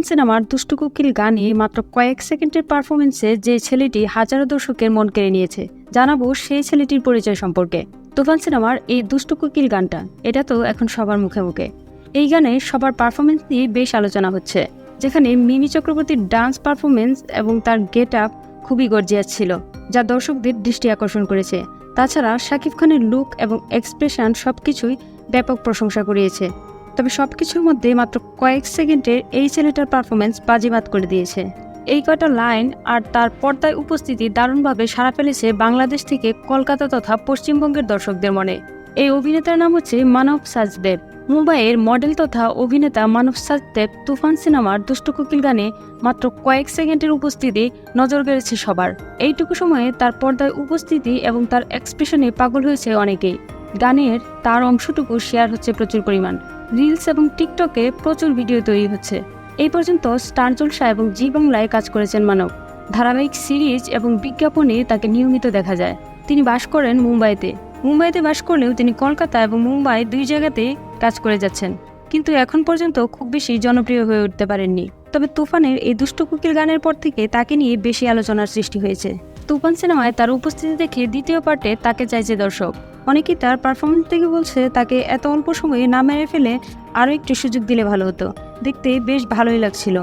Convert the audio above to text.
তুফান সিনেমার দুষ্টু কোকিল গানে মাত্র কয়েক সেকেন্ডের পারফরমেন্সে যে ছেলেটি হাজারো দর্শকের মন কেড়ে নিয়েছে, জানাবো সেই ছেলেটির পরিচয় সম্পর্কে। তুফান সিনেমার এই দুষ্টু কোকিল গানটা, এটা তো এখন সবার মুখে মুখে। এই গানে সবার পারফরমেন্স নিয়ে বেশ আলোচনা হচ্ছে, যেখানে মিমি চক্রবর্তীর ডান্স পারফরমেন্স এবং তার গেট আপ খুবই গর্জিয়াস ছিল, যা দর্শকদের দৃষ্টি আকর্ষণ করেছে। তাছাড়া শাকিব খানের লুক এবং এক্সপ্রেশন সবকিছুই ব্যাপক প্রশংসা কুড়িয়েছে। তবে সবকিছুর মধ্যে মাত্র কয়েক সেকেন্ডের এই ছেলেটার পারফরমেন্স বাজিমাত করে দিয়েছে। এই কয়টা লাইন আর তার পর্দায় উপস্থিতি দারুণভাবে সাড়া ফেলেছে বাংলাদেশ থেকে কলকাতা তথা পশ্চিমবঙ্গের দর্শকদের মনে। এই অভিনেতার নাম হচ্ছে মানব সাজদেব। মুম্বাইয়ের মডেল তথা অভিনেতা মানব সাজদেব তুফান সিনেমার দুষ্টু কোকিল গানে মাত্র কয়েক সেকেন্ডের উপস্থিতি নজর কেড়েছে সবার। এইটুকু সময়ে তার পর্দায় উপস্থিতি এবং তার এক্সপ্রেশনে পাগল হয়েছে অনেকেই। গানের তার অংশটুকু শেয়ার হচ্ছে প্রচুর পরিমাণ, রিলস এবং টিকটকে প্রচুর ভিডিও তৈরি হচ্ছে। এই পর্যন্ত স্টার জলসা এবং জি বাংলায় কাজ করেছেন মানব। ধারাবাহিক সিরিজ এবং বিজ্ঞাপনে তাকে নিয়মিত দেখা যায়। তিনি বাস করেন মুম্বাইতে বাস করলেও তিনি কলকাতা এবং মুম্বাই দুই জায়গাতেই কাজ করে যাচ্ছেন, কিন্তু এখন পর্যন্ত খুব বেশি জনপ্রিয় হয়ে উঠতে পারেননি। তবে তুফানের এই দুষ্টু কোকিল গানের পর থেকে তাকে নিয়ে বেশি আলোচনার সৃষ্টি হয়েছে। তুফান সিনেমায় তার উপস্থিতি দেখে দ্বিতীয় পার্টে তাকে চাইছে দর্শক। অনেকেই তার পারফরমেন্স থেকে বলছে তাকে এত অল্প সময়ে না মেরে ফেলে আরও একটু সুযোগ দিলে ভালো হতো। দেখতে বেশ ভালোই লাগছিল।